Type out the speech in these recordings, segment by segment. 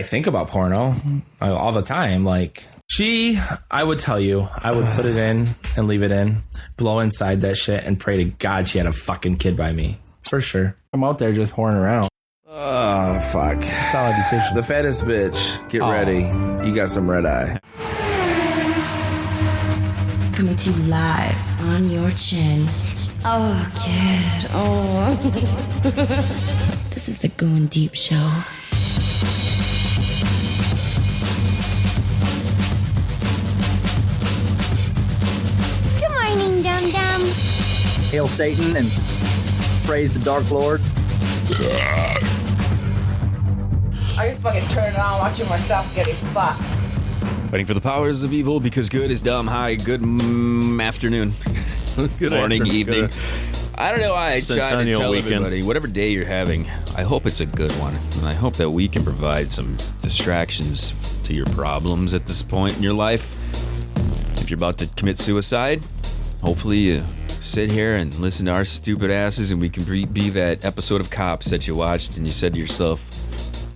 I think about porno all the time. Like, I would tell you, I would put it in and leave it in, blow inside that shit, and pray to God she had a fucking kid by me. For sure. I'm out there just whoring around. Oh, fuck. Solid decision. The fattest bitch. Get ready. You got some red eye. Coming to you live on your chin. Oh, kid. Oh. This is the Goin Deep Show. Good morning, dum-dum. Hail Satan and praise the Dark Lord. I just fucking turn it on watching myself getting fucked. Fighting for the powers of evil because good is dumb. Hi, good afternoon. Good morning, evening. I don't know why I try to tell everybody, whatever day you're having, I hope it's a good one. And I hope that we can provide some distractions to your problems at this point in your life. If you're about to commit suicide, hopefully you sit here and listen to our stupid asses and we can be that episode of Cops that you watched and you said to yourself,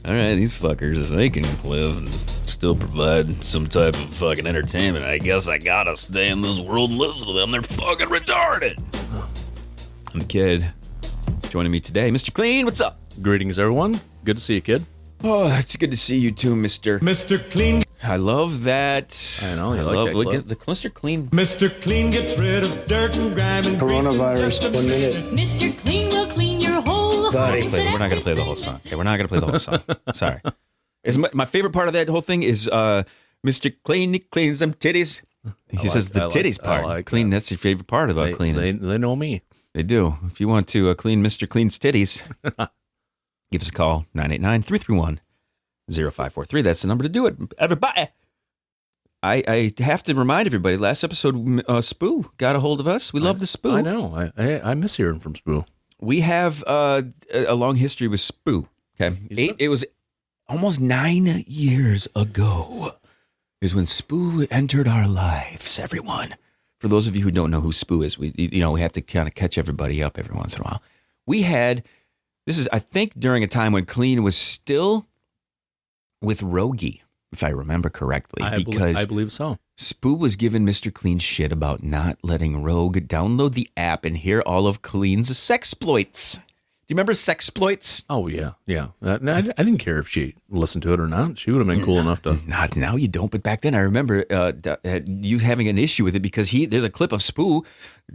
all right, these fuckers, they can live and still provide some type of fucking entertainment. I guess I gotta stay in this world and listen to them. They're fucking retarded. I'm the kid. Joining me today, Mr. Kleen. What's up? Greetings, everyone. Good to see you, kid. Oh, it's good to see you too, Mr. Kleen. I love that. I know. Look at the Mr. Kleen. Mr. Kleen gets rid of dirt and grime and Coronavirus, 1 minute. Mr. Clean will clean your whole Body. We're not gonna play the whole song. Okay, we're not gonna play the whole song. Sorry. My favorite part of that whole thing is Mr. Clean cleans some titties. He says the titties part. Clean. That's your favorite part about cleaning. They know me. They do. If you want to clean Mr. Clean's titties, give us a call, 989-331-0543. That's the number to do it. Everybody. I have to remind everybody, last episode, Spoo got a hold of us. We love the Spoo. I know. I miss hearing from Spoo. We have a long history with Spoo. Okay. It was almost 9 years ago is when Spoo entered our lives, everyone. For those of you who don't know who Spoo is, we have to kind of catch everybody up every once in a while. This is, I think, during a time when Kleen was still with Rogie, if I remember correctly. I believe so. Spoo was giving Mr. Kleen shit about not letting Rogue download the app and hear all of Kleen's sexploits. Do you remember sexploits? Oh, yeah. I didn't care if she listened to it or not. She would have been cool enough to. Not now, you don't. But back then, I remember you having an issue with it because there's a clip of Spoo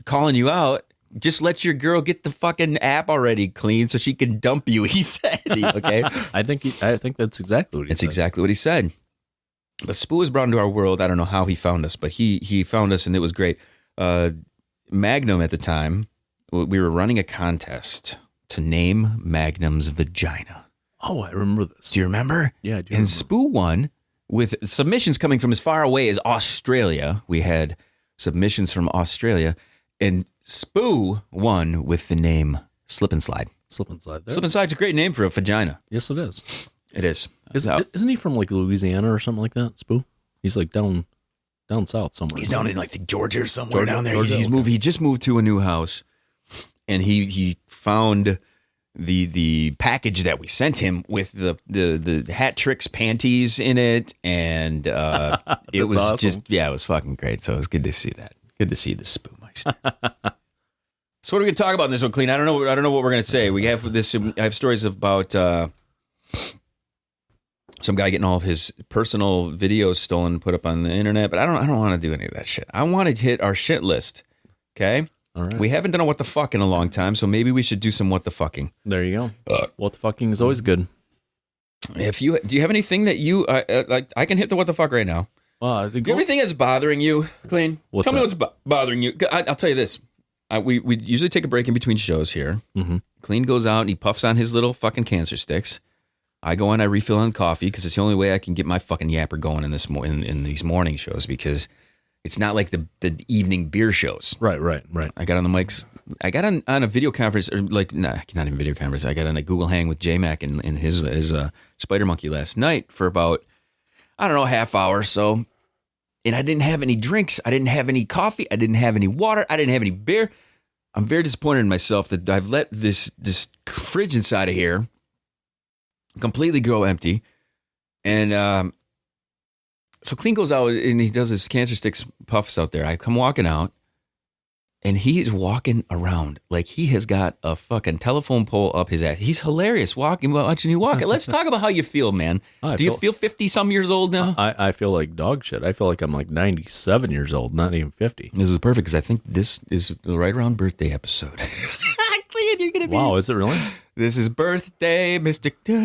calling you out. Just let your girl get the fucking app already clean so she can dump you. He said, okay. I think that's exactly what he said. It's exactly what he said. But Spoo was brought into our world. I don't know how he found us, but he found us and it was great. Magnum at the time, we were running a contest to name Magnum's vagina. Oh, I remember this. Do you remember? Yeah, I do. And Spoo won with submissions coming from as far away as Australia. We had submissions from Australia, and Spoo won with the name Slip and Slide. Slip and Slide. Slip and Slide's a great name for a vagina. Yes, it is. It is. Isn't he from like Louisiana or something like that, Spoo? He's like down south somewhere. He's down in like Georgia or somewhere down there. Georgia, He just moved to a new house. And he found the package that we sent him with the Hat Tricks panties in it, and it was awesome. It was fucking great. So it was good to see that. Good to see the Spoo Meister. So what are we gonna talk about in this one, Kleen? I don't know what we're gonna say. We have this. I have stories about some guy getting all of his personal videos stolen and put up on the internet, but I don't want to do any of that shit. I want to hit our shit list. Okay. All right. We haven't done a what the fuck in a long time, so maybe we should do some what the fucking. There you go. What the fucking is always good. Do you have anything that you like? I can hit the what the fuck right now. Everything that's bothering you, Kleen. Tell me what's bothering you. I'll tell you this. We usually take a break in between shows here. Mm-hmm. Kleen goes out and he puffs on his little fucking cancer sticks. I go in, I refill on coffee because it's the only way I can get my fucking yapper going in these morning shows because. It's not like the evening beer shows. Right. I got on the mics. I got on a video conference, or not even video conference. I got on a Google Hang with J-Mac and his Spider Monkey last night for about, I don't know, half hour or so. And I didn't have any drinks. I didn't have any coffee. I didn't have any water. I didn't have any beer. I'm very disappointed in myself that I've let this fridge inside of here completely go empty. And so Kleen goes out and he does his cancer sticks puffs out there. I come walking out and he's walking around like he has got a fucking telephone pole up his ass. He's hilarious watching you walk. Let's talk about how you feel, man. Do you feel 50-some years old now? I feel like dog shit. I feel like I'm like 97 years old, not even 50. This is perfect because I think this is the right around birthday episode. Kleen, you're gonna be. Wow, is it really? This is birthday, Mr. Say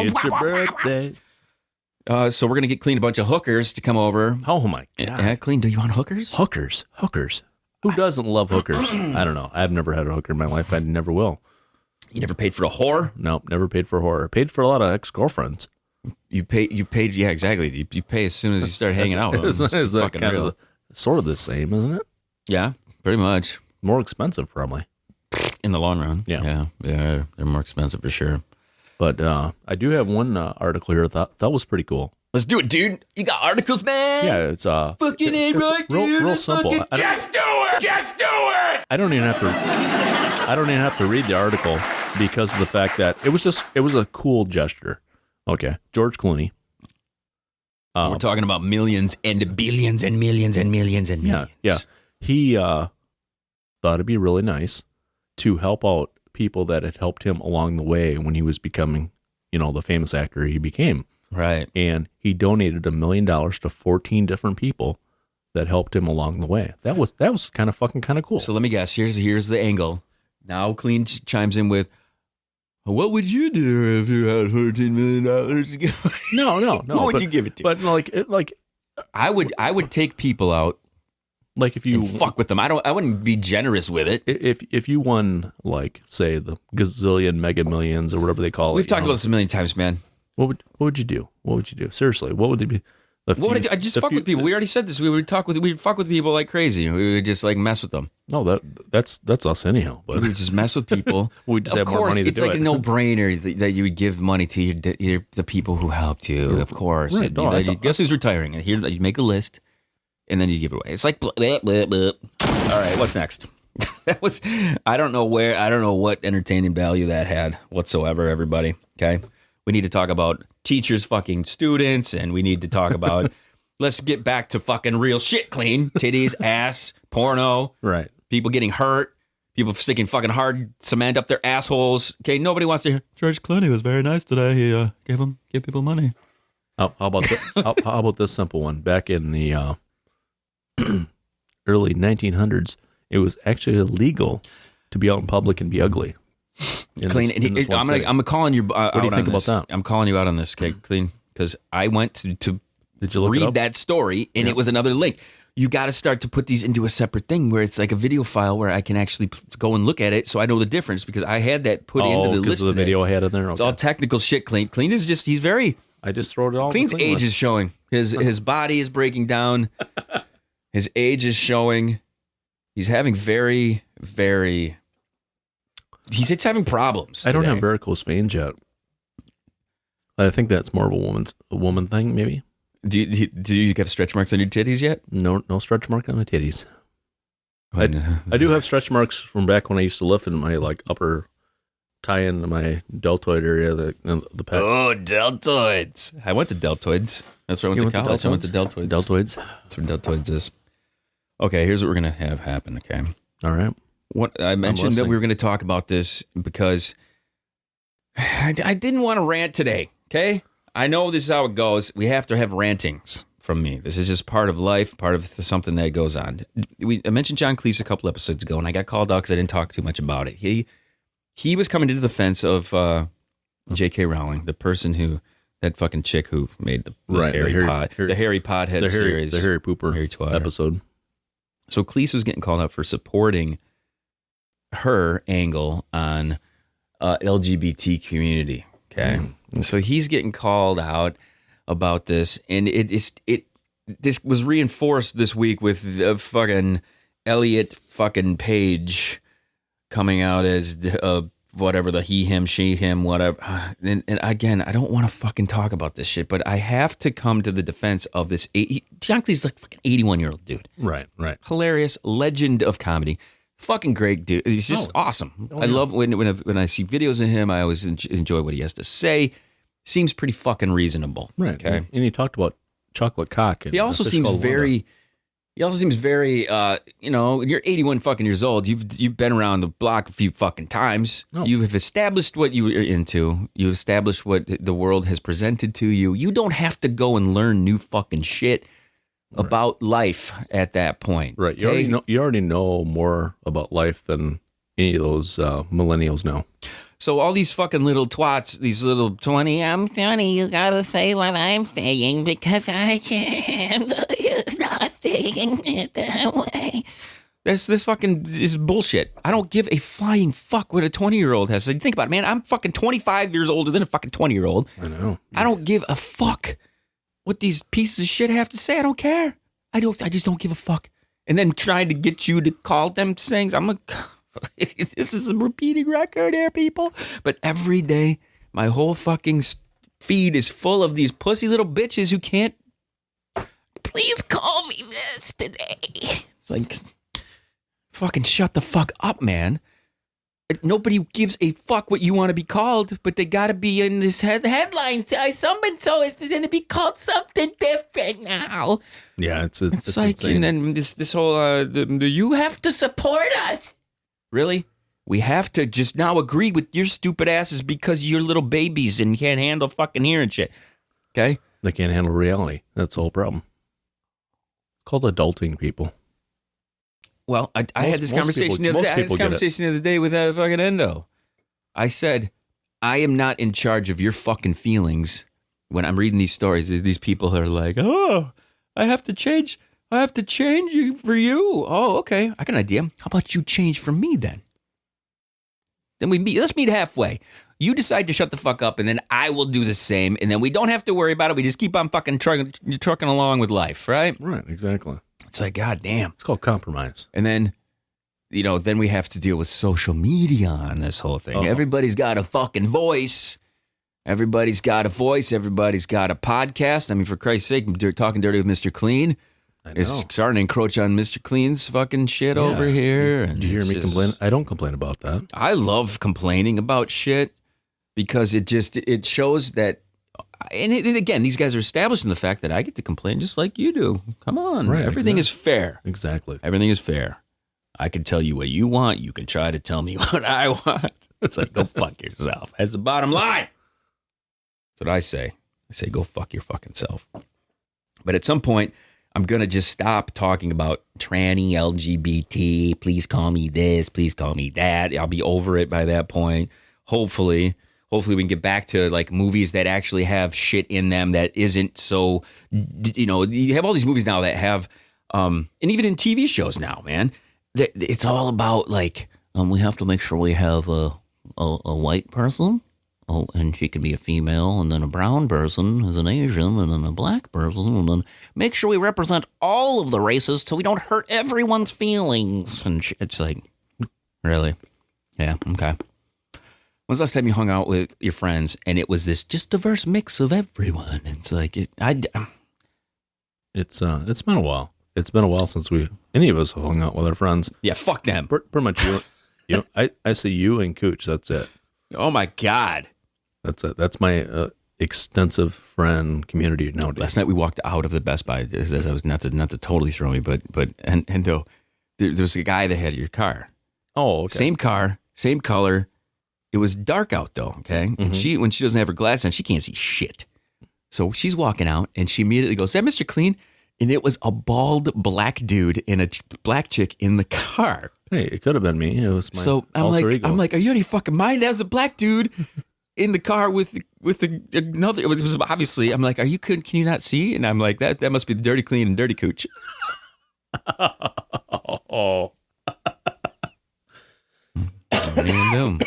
it's your birthday. So we're gonna get Kleen a bunch of hookers to come over. Oh my god! Yeah, Kleen, do you want hookers? Hookers. Who doesn't love hookers? I don't know. I've never had a hooker in my life. I never will. You never paid for a whore? Nope, never paid for a whore. Paid for a lot of ex-girlfriends. You paid. Yeah, exactly. You pay as soon as you start hanging out. Is that kind of sort of the same, isn't it? Yeah, pretty much. More expensive, probably. In the long run. Yeah. They're more expensive for sure. But I do have one article here that was pretty cool. Let's do it, dude. You got articles, man? Yeah, it's fucking it right, dude. Real simple. Just do it! I don't even have to read the article because of the fact that it was a cool gesture. Okay, George Clooney. We're talking about millions and billions and millions and millions and millions. Yeah. He thought it'd be really nice to help out people that had helped him along the way when he was becoming, the famous actor he became. Right. And he donated $1 million to 14 different people that helped him along the way. That was kind of cool. So let me guess. Here's the angle. Now Kleen chimes in with, what would you do if you had $14 million? No. What would you give it to? But I would take people out. Like if you and fuck with them, I wouldn't be generous with it. If you won, like, say, the gazillion mega millions or whatever they call it. We've talked about this a million times, man. What would you do? Seriously, what would they be? I just fuck with people. We already said this. We'd fuck with people like crazy. We would just like mess with them. No, that's us anyhow. But we would just mess with people. We just have more money to do it. It's like a no-brainer that you would give money to the people who helped you. Of course. Right, guess who's retiring? And here you make a list, and then you give it away. It's like blah, blah, blah, blah. All right, what's next? I don't know what entertaining value that had whatsoever. Everybody, okay. We need to talk about teachers fucking students, and we need to talk about, let's get back to fucking real shit, Kleen. Titties, ass, porno. Right. People getting hurt. People sticking fucking hard cement up their assholes. Okay, nobody wants to hear, George Clooney was very nice today. He gave people money. How about this simple one? Back in the early 1900s, it was actually illegal to be out in public and be ugly. Kleen, I'm calling you out. What do you think about that? I'm calling you out on this, okay, Kleen, because I went to Did you read that story, and it was another link. You got to start to put these into a separate thing where it's like a video file where I can actually go and look at it, so I know the difference because I had that put into the list. Of the video I had in there. Okay. It's all technical shit. Kleen is he's very. I just throw it all. Kleen's age is showing. His body is breaking down. His age is showing. He's having very, very. He's having problems. I don't have varicose veins yet. I think that's more of a woman thing, maybe. Do you have stretch marks on your titties yet? No stretch mark on my titties. I do have stretch marks from back when I used to lift in my upper tie into my deltoid area, the pec. Oh, deltoids! I went to deltoids. That's where I went to college. I went to deltoids. Deltoids. That's where deltoids is. Okay, here's what we're gonna have happen. Okay. All right. What I mentioned that we were going to talk about this because I didn't want to rant today. Okay, I know this is how it goes. We have to have rantings from me. This is just part of life, part of something that goes on. I mentioned John Cleese a couple episodes ago, and I got called out because I didn't talk too much about it. He was coming to the defense of J.K. Rowling, the person that fucking chick who made the Harry Pothead series, the Harry Pooper episode. So Cleese was getting called out for supporting her angle on LGBT community. Okay. And so he's getting called out about this, and this was reinforced this week with the fucking Elliot fucking Page coming out as whatever, the he, him, she, him, whatever. And again, I don't want to fucking talk about this shit, but I have to come to the defense of this. John Cleese's like fucking 81-year-old dude. Right. Hilarious, legend of comedy. Fucking great dude. He's just awesome. I love when I see videos of him. I always enjoy what he has to say. Seems pretty fucking reasonable. Right. Okay. And he talked about chocolate cock. He also seems very. He also seems very. You're 81 fucking years old. You've been around the block a few fucking times. Oh. You have established what you are into. You established what the world has presented to you. You don't have to go and learn new fucking shit about life at that point. Right. You already know more about life than any of those millennials know. So all these fucking little twats, these little 20, I'm 20, you gotta say what I'm saying because I can't not saying it that way. This fucking is bullshit. I don't give a flying fuck what a 20-year-old has to say. Think about it, man. I'm fucking 25 years older than a fucking 20-year-old. I know. I don't give a fuck what these pieces of shit have to say. I don't care. I just don't give a fuck. And then trying to get you to call them things. This is a repeating record here, people. But every day, my whole fucking feed is full of these pussy little bitches who can't. Please call me this today. It's like, fucking shut the fuck up, man. Nobody gives a fuck what you want to be called, but they got to be in this headline. Someone so it's going to be called something different now. Yeah, it's like, insane. and then this whole you have to support us. Really? We have to just now agree with your stupid asses because you're little babies and can't handle fucking hearing shit. Okay? They can't handle reality. That's the whole problem. It's called adulting, people. Well, I had this conversation the other day. I had this conversation the other day with fucking Endo. I said, I am not in charge of your fucking feelings when I'm reading these stories. These people are like, oh, I have to change you for you. Oh, okay. I got an idea. How about you change for me then? Then let's meet halfway. You decide to shut the fuck up, and then I will do the same, and then we don't have to worry about it. We just keep on fucking trucking along with life, right? Right, exactly. It's like, God damn. It's called compromise. And then, then we have to deal with social media on this whole thing. Uh-oh. Everybody's got a fucking voice. Everybody's got a voice. Everybody's got a podcast. I mean, for Christ's sake, Talking Dirty with Mr. Clean is starting to encroach on Mr. Clean's fucking shit over here. Did you hear me complain? I don't complain about that. I love complaining about shit because it shows that. And again, these guys are establishing the fact that I get to complain just like you do. Come on. Right, everything is fair. Exactly. Everything is fair. I can tell you what you want. You can try to tell me what I want. It's like, go fuck yourself. That's the bottom line. That's what I say. I say, go fuck your fucking self. But at some point, I'm going to just stop talking about tranny, LGBT. Please call me this. Please call me that. I'll be over it by that point. Hopefully we can get back to like movies that actually have shit in them that isn't so, you have all these movies now that have, and even in TV shows now, man, it's all about like, we have to make sure we have a white person, and she can be a female, and then a brown person is an Asian, and then a black person, and then make sure we represent all of the races so we don't hurt everyone's feelings. And it's like, really? Yeah, okay. When's the last time you hung out with your friends and it was this just diverse mix of everyone? It's like it's been a while. It's been a while since any of us have hung out with our friends. Yeah, fuck them. Pretty much you. I see you and Cooch. That's it. Oh my God, that's it. That's my extensive friend community nowadays. Last night we walked out of the Best Buy. As I was not to totally throw me, but though there was a guy that had your car. Oh, okay. Same car, same color. It was dark out though, okay? Mm-hmm. And when she doesn't have her glasses on, she can't see shit. So she's walking out and she immediately goes, "Is that Mr. Clean?" And it was a bald black dude and a black chick in the car. Hey, it could have been me. It was my alter ego. I'm like, are you out of your fucking mind? That was a black dude in the car with another. It was obviously. I'm like, can you not see? And I'm like, that must be the Dirty Clean and Dirty Cooch. Oh. What are you gonna do?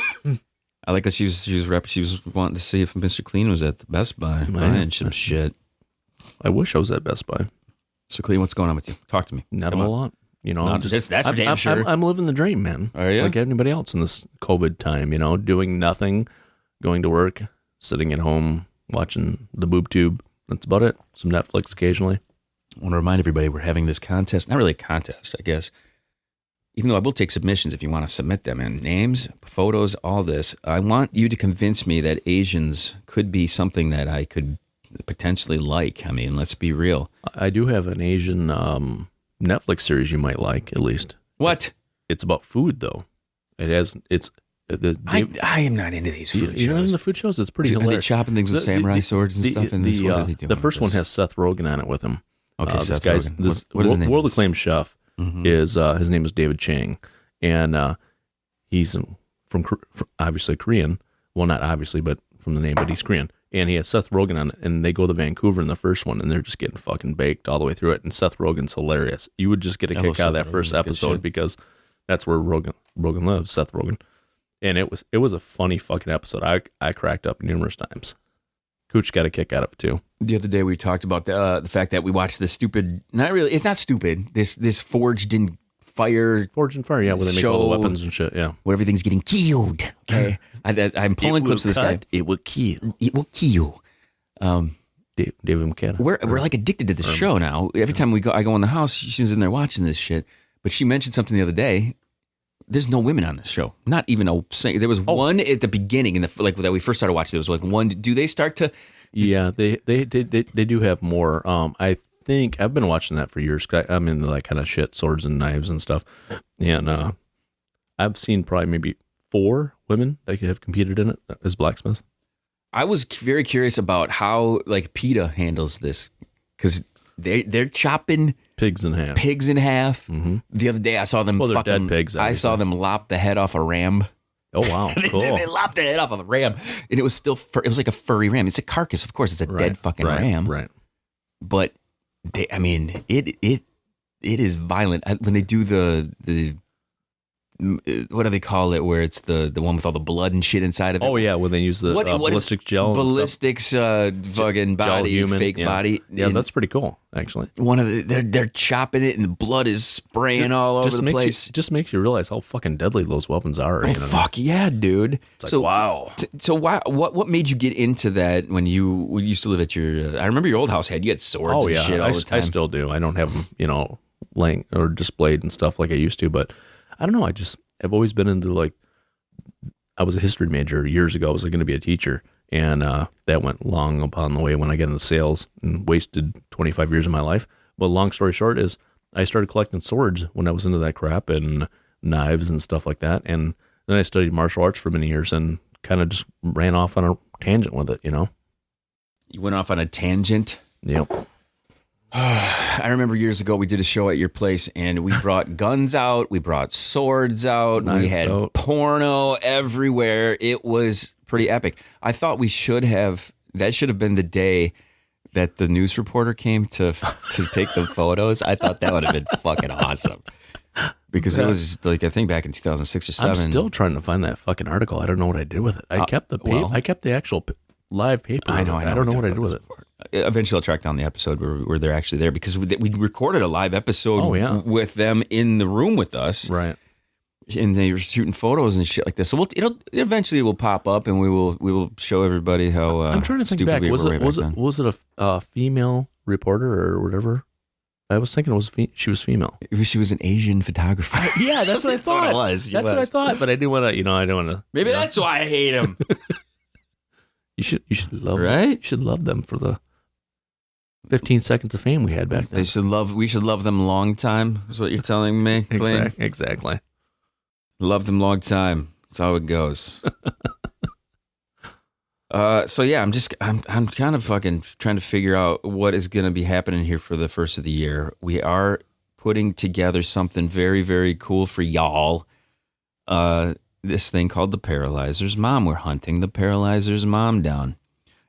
I like that she was wanting to see if Mr. Clean was at the Best Buy buying some shit. I wish I was at Best Buy. So Clean, what's going on with you? Talk to me. Not a whole lot. That's for damn sure. I'm living the dream, man. Are you? Like anybody else in this COVID time, doing nothing, going to work, sitting at home, watching the boob tube. That's about it. Some Netflix occasionally. I want to remind everybody we're having this contest. Not really a contest, I guess. even though I will take submissions if you want to submit them, and names, photos, all this, I want you to convince me that Asians could be something that I could potentially like. I mean, let's be real. I do have an Asian Netflix series you might like, at least. What? It's about food, though. I am not into these food shows. You're not into food shows? It's pretty hilarious. Are they chopping things with samurai swords and stuff? The first one has Seth Rogen on it with him. Okay, this Seth guy's Rogen. this what is his name? world acclaimed chef is his name is David Chang, and he's from obviously Korean. Well, not obviously, but from the name, but he's Korean. And he has Seth Rogen on it, and they go to Vancouver in the first one, and they're just getting fucking baked all the way through it. And Seth Rogen's hilarious. You would just get a kick out of that first episode because that's where Rogen lives, Seth Rogen. And it was a funny fucking episode. I cracked up numerous times. Cooch got a kick out of it too. The other day we talked about the fact that we watched this stupid, not really, it's not stupid, this Forged and Fire, yeah, where they make all the weapons and shit, yeah. Where everything's getting killed, okay? I'm pulling clips of this guy. It will kill. It will kill. David McCann. We're like addicted to this show now. Every time I go in the house, she's in there watching this shit. But she mentioned something the other day. There's no women on this show. Not even there was one at the beginning, that we first started watching. There was like one. Do they start to? Yeah, they do have more. I think I've been watching that for years. I'm into that kind of shit, swords and knives and stuff. And I've seen probably maybe 4 women that have competed in it as blacksmiths. I was very curious about how like PETA handles this because they're chopping pigs in half. Mm-hmm. The other day I saw them. They're dead pigs. I saw them lop the head off a ram. Oh wow, cool. They lopped the head off of a ram, and it was still it was like a furry ram. It's a carcass, of course. It's a dead fucking ram. Right. But it is violent when they do the what do they call it? Where it's the one with all the blood and shit inside of it. Oh yeah, when they use the ballistic gel, ballistics, fucking body, human, fake body. Yeah, that's pretty cool, actually. They're chopping it, and the blood is spraying all over the place. Just makes you realize how fucking deadly those weapons are. Oh fuck yeah, dude! It's like, wow. So what made you get into that when you used to live at your? I remember your old house you had swords and shit all the time. I still do. I don't have them, laying or displayed and stuff like I used to, but. I don't know. I've always been into I was a history major years ago. I was going to be a teacher, and that went long upon the way when I got into sales and wasted 25 years of my life. But long story short is I started collecting swords when I was into that crap and knives and stuff like that. And then I studied martial arts for many years and kind of just ran off on a tangent with it, You went off on a tangent? Yep. I remember years ago we did a show at your place and we brought guns out, we brought swords out, we had porno everywhere. It was pretty epic. I thought that should have been the day that the news reporter came to take the photos. I thought that would have been fucking awesome. Because it was I think back in 2006 or 7. I'm still trying to find that fucking article. I don't know what I did with it. I kept the actual live paper. I know. I don't know what I did with it. Eventually, I'll track down the episode where they're actually there because we recorded a live episode with them in the room with us, right? And they were shooting photos and shit like this. So it'll eventually pop up, and we will show everybody how. I'm trying to think back. Was it a female reporter or whatever? I was thinking she was female. She was an Asian photographer. Yeah, that's what I thought. What it was. That's what I thought, but I didn't want to. I don't want to. Maybe that's why I hate him. You should love them. You should love them for the 15 seconds of fame we had back then. We should love them long time, is what you're telling me, Kleen? Exactly. Love them long time. That's how it goes. So yeah, I'm kind of fucking trying to figure out what is going to be happening here for the first of the year. We are putting together something very, very cool for y'all. This thing called the Paralyzer's Mom. We're hunting the Paralyzer's Mom down.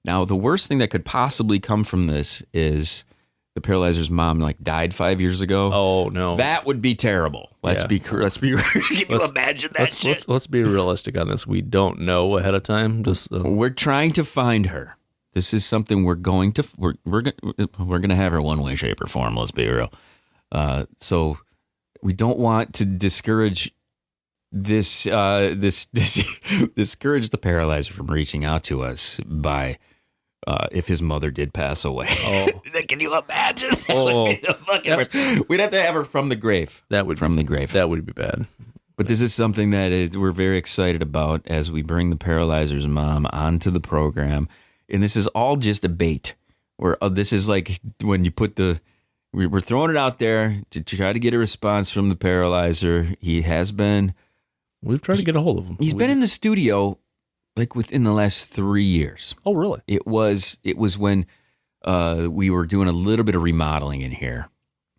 Now, the worst thing that could possibly come from this is the Paralyzer's mom died 5 years ago. Oh no, that would be terrible. Let's be. Can you imagine that shit? Let's be realistic on this. We don't know ahead of time. We're trying to find her. This is something we're going to have her one way, shape, or form. Let's be real. So we don't want to discourage discourage the Paralyzer from reaching out to us by if his mother did pass away. Oh. Can you imagine? Oh. We'd have to have her from the grave. That would from the grave. That would be bad. But this is something that we're very excited about as we bring the Paralyzer's mom onto the program. And this is all just a bait. This is like when you put we're throwing it out there to try to get a response from the Paralyzer. He has been. We've tried to get a hold of him. He's been in the studio like within the last 3 years. Oh, really? It was when we were doing a little bit of remodeling in here.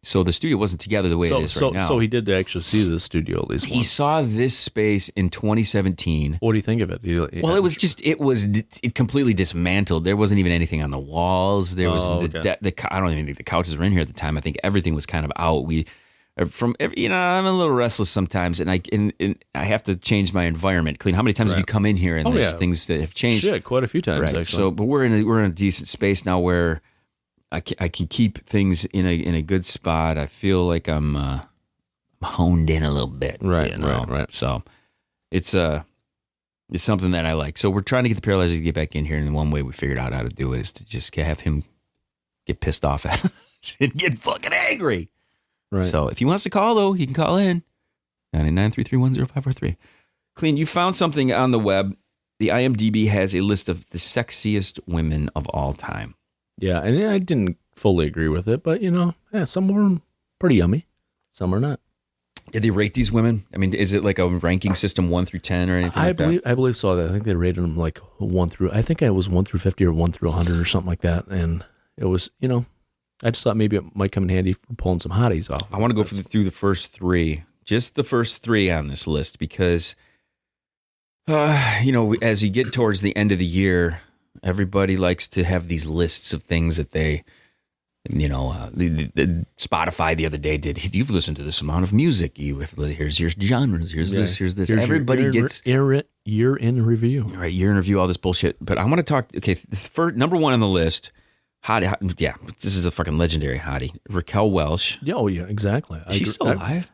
So the studio wasn't together the way it is right now. So he did actually see the studio at least once. He saw this space in 2017. What do you think of it? Well, it was completely dismantled. There wasn't even anything on the walls. There was I don't even think the couches were in here at the time. I think everything was kind of out. I'm a little restless sometimes, and I have to change my environment. Kleen, how many times have you come in here and there's things that have changed? Shit, quite a few times. Right. Actually. So, but we're in a decent space now where I can keep things in a good spot. I feel like I'm honed in a little bit. Right. You know? Right. So it's something that I like. So we're trying to get the Paralyzer to get back in here, and the one way we figured out how to do it is to just have him get pissed off at us and get fucking angry. Right. So if he wants to call, though, he can call in 999-331-0543. Kleen, you found something on the web. The IMDb has a list of the sexiest women of all time. Yeah, and I didn't fully agree with it, but some were pretty yummy, some are not. Did they rate these women? I mean, is it like a ranking system 1 through 10 or anything like that? I believe so. I think they rated them like 1 through. I think it was 1 through 50 or 1 through 100 or something like that, and it was I just thought maybe it might come in handy for pulling some hotties off. I want to go through the first 3, just the first 3 on this list, because, as you get towards the end of the year, everybody likes to have these lists of things that they, Spotify the other day did. You've listened to this amount of music. Here's your genres. Here's this. Everybody gets year in review. Right, year in review, all this bullshit. But I want to talk. Okay, number 1 on the list. Hottie, yeah, this is a fucking legendary hottie. Raquel Welch. Yeah, oh yeah, exactly. She's still alive?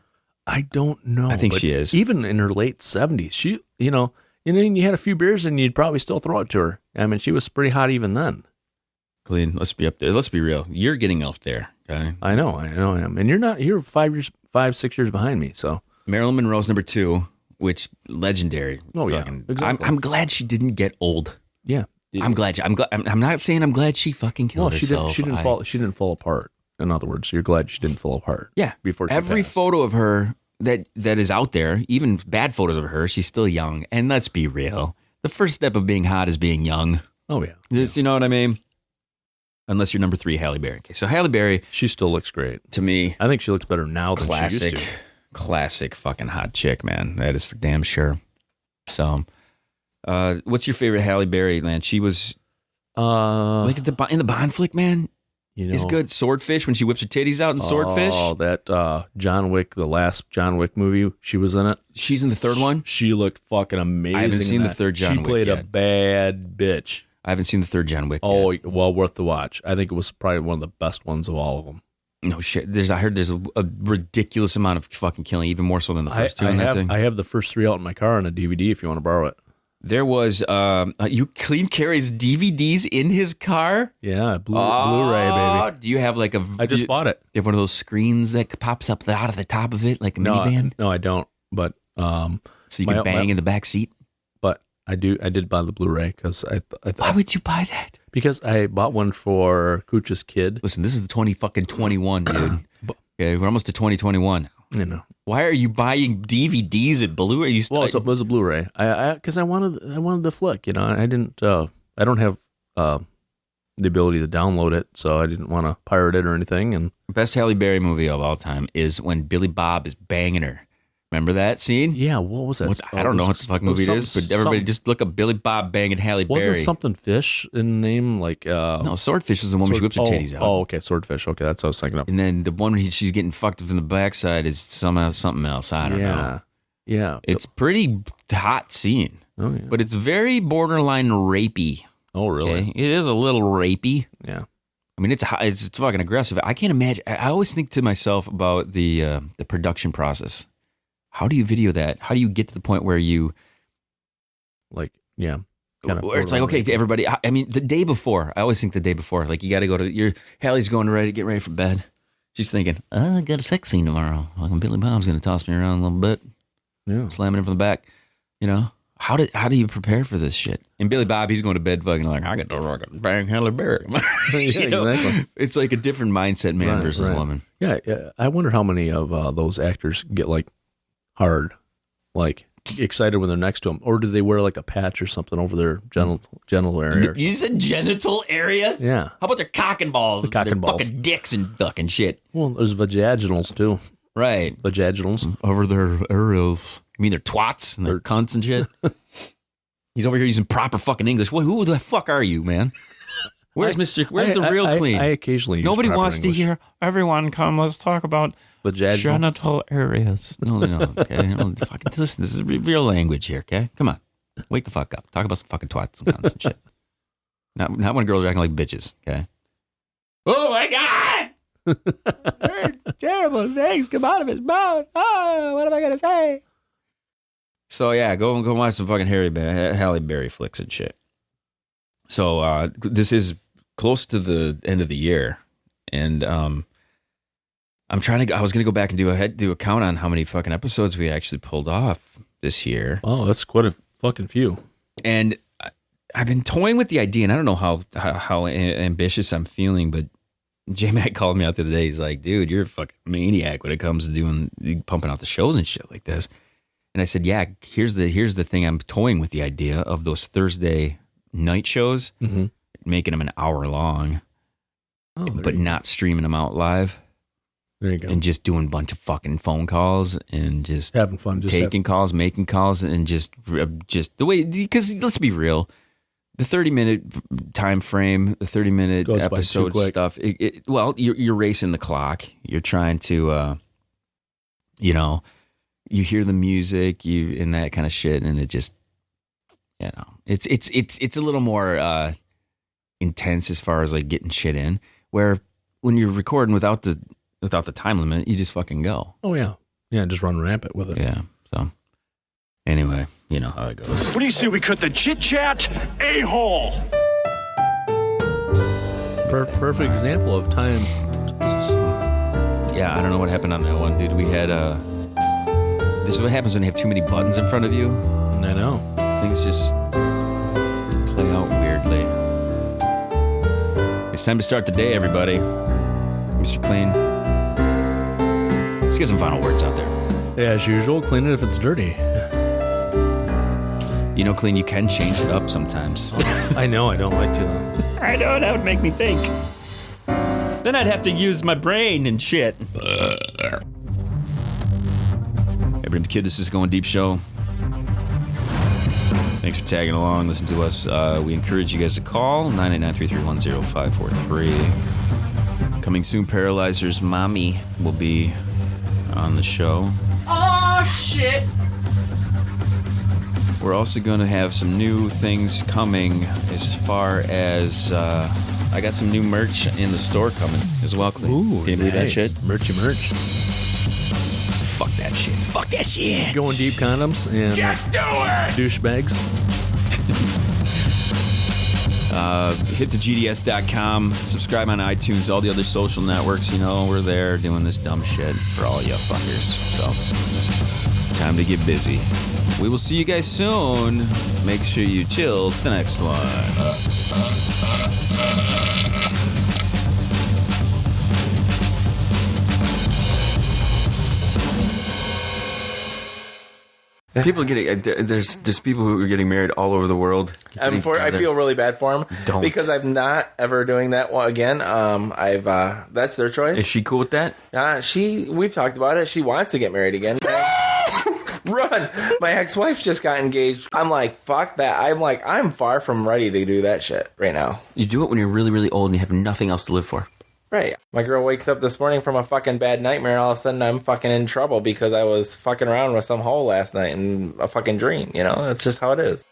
I don't know. I think she is. Even in her late 70s, she, you had a few beers and you'd probably still throw it to her. I mean, she was pretty hot even then. Kleen, let's be up there. Let's be real. You're getting up there. Okay? I know I am. And you're 6 years behind me, so. Marilyn Monroe's number 2, which legendary. Oh, yeah. Exactly. I'm glad she didn't get old. Yeah. I'm glad. I'm not saying I'm glad she fucking killed herself. She didn't fall apart. In other words, you're glad she didn't fall apart. Yeah. Before she every passed. photo of her that is out there, even bad photos of her, she's still young. And let's be real, the first step of being hot is being young. Oh yeah. You know what I mean? Unless you're number 3, Halle Berry. Okay, so Halle Berry, she still looks great to me. I think she looks better now than she used to. Classic fucking hot chick, man. That is for damn sure. So, what's your favorite Halle Berry, man? She was. Like in the Bond flick, man, it's good. Swordfish, when she whips her titties out in Swordfish. Oh, that John Wick, the last John Wick movie, she was in it. She's in the third one. She looked fucking amazing. I haven't seen the third John Wick. She played yet. a bad bitch. I haven't seen the third John Wick. Oh, yet. Well worth the watch. I think it was probably one of the best ones of all of them. No shit. I heard there's a ridiculous amount of fucking killing, even more so than the first 2. I have the first 3 out in my car on a DVD if you want to borrow it. There was Kleen carries DVDs in his car. Yeah, Blu-ray, baby. Do you have like I just bought it. You have one of those screens that pops up out of the top of it, like a minivan. No, I don't. But so you can bang in the back seat. But I did buy the Blu-ray because I thought. Why would you buy that? Because I bought one for Cooch's kid. Listen, this is the 2021, dude. Okay, we're almost to 2021. Why are you buying DVDs at Blu-ray? It was a Blu-ray. Because I wanted the flick. I didn't. I don't have the ability to download it, so I didn't want to pirate it or anything. And best Halle Berry movie of all time is when Billy Bob is banging her. Remember that scene? Yeah. What was that? I don't know what the fuck movie it is, but everybody just look up Billy Bob banging Halle Berry. Wasn't something fish in the name? Like no, Swordfish was the one where she whips her titties out. Oh, okay, Swordfish. Okay, that's what I was thinking of. And then the one where she's getting fucked up in the backside is somehow something else. I don't know. Yeah. It's pretty hot scene. Oh, yeah. But it's very borderline rapey. Oh, really? Okay? It is a little rapey. Yeah. I mean, it's fucking aggressive. I can't imagine. I always think to myself about the production process. How do you video that? How do you get to the point where you... Like, yeah. where it's like, okay, everybody. I mean, the day before. I always think the day before. Like, you got to go to Hallie's going to get ready for bed. She's thinking, I got a sex scene tomorrow. Like, Billy Bob's going to toss me around a little bit. Yeah. Slamming him from the back. You know? How do you prepare for this shit? And Billy Bob, he's going to bed fucking like, I got to bang Halle Berry. Exactly. It's like a different mindset, man, versus woman. Yeah, I wonder how many of those actors get like hard, like excited when they're next to them, or do they wear like a patch or something over their genital area? You said genital areas? Yeah. How about their cock and balls? The cock and balls. Fucking dicks and fucking shit. Well, there's vaginals too. Right. Vaginals. Over their areas. You mean they're twats and they're cunts and shit? He's over here using proper fucking English. Who the fuck are you, man? Where's the real Kleen? I occasionally use Nobody proper wants English. to hear, everyone come, let's talk about genital areas. No, okay. Fucking listen, this is real language here, okay? Come on. Wake the fuck up. Talk about some fucking twats and cunts and shit. Not when girls are acting like bitches, okay? Oh my God! Terrible things come out of his mouth. Oh, what am I going to say? So yeah, go watch some fucking Halle Berry flicks and shit. So this is close to the end of the year, and I was gonna go back and do a count on how many fucking episodes we actually pulled off this year. Oh, that's quite a fucking few. And I've been toying with the idea, and I don't know how ambitious I'm feeling, but J-Mac called me out the other day. He's like, dude, you're a fucking maniac when it comes to pumping out the shows and shit like this. And I said, yeah, here's the thing. I'm toying with the idea of those Thursday night shows, making them an hour long, but not streaming them out live. There you go. And just doing a bunch of fucking phone calls and just having fun, taking calls, making calls, and just the way, because let's be real, the 30-minute time frame, the 30-minute episode stuff. Well, you're racing the clock. You're trying to, you hear the music, and that kind of shit, and it just, it's a little more intense as far as like getting shit in. Where when you're recording without the time limit, you just fucking go. Oh yeah, just run rampant with it. Yeah. So anyway, you know how it goes. What do you say we cut the chit chat a-hole? Perfect example of time. Yeah, I don't know what happened on that one, dude. We had this is what happens when you have too many buttons in front of you. I know. Things just play out weirdly. It's time to start the day, everybody. Mr. Kleen, let's get some final words out there. Yeah, as usual, clean it if it's dirty. You know, Kleen, you can change it up sometimes. I know, I don't like to. I know, that would make me think. Then I'd have to use my brain and shit. Every kid, this is Goin Deep Show. Thanks for tagging along, listen to us. We encourage you guys to call 989-331-0543. Coming soon, Paralyzer's mommy will be on the show. Oh, shit. We're also going to have some new things coming as far as I got some new merch in the store coming as well, Kleen. Ooh, can you believe that shit? Merch. Fuck that shit. Fuck that shit. Goin Deep condoms and Just do it! douchebags. Hit the GDS.com, subscribe on iTunes, all the other social networks. You know, we're there doing this dumb shit for all you fuckers. So, time to get busy. We will see you guys soon. Make sure you chill to the next one. People are getting there's people who are getting married all over the world. I feel really bad for them because I'm not ever doing that one again. That's their choice. Is she cool with that? We've talked about it. She wants to get married again. Run! My ex-wife just got engaged. I'm like, fuck that. I'm far from ready to do that shit right now. You do it when you're really, really old and you have nothing else to live for. Right. My girl wakes up this morning from a fucking bad nightmare, and all of a sudden I'm fucking in trouble because I was fucking around with some hoe last night in a fucking dream. You know, that's just how it is.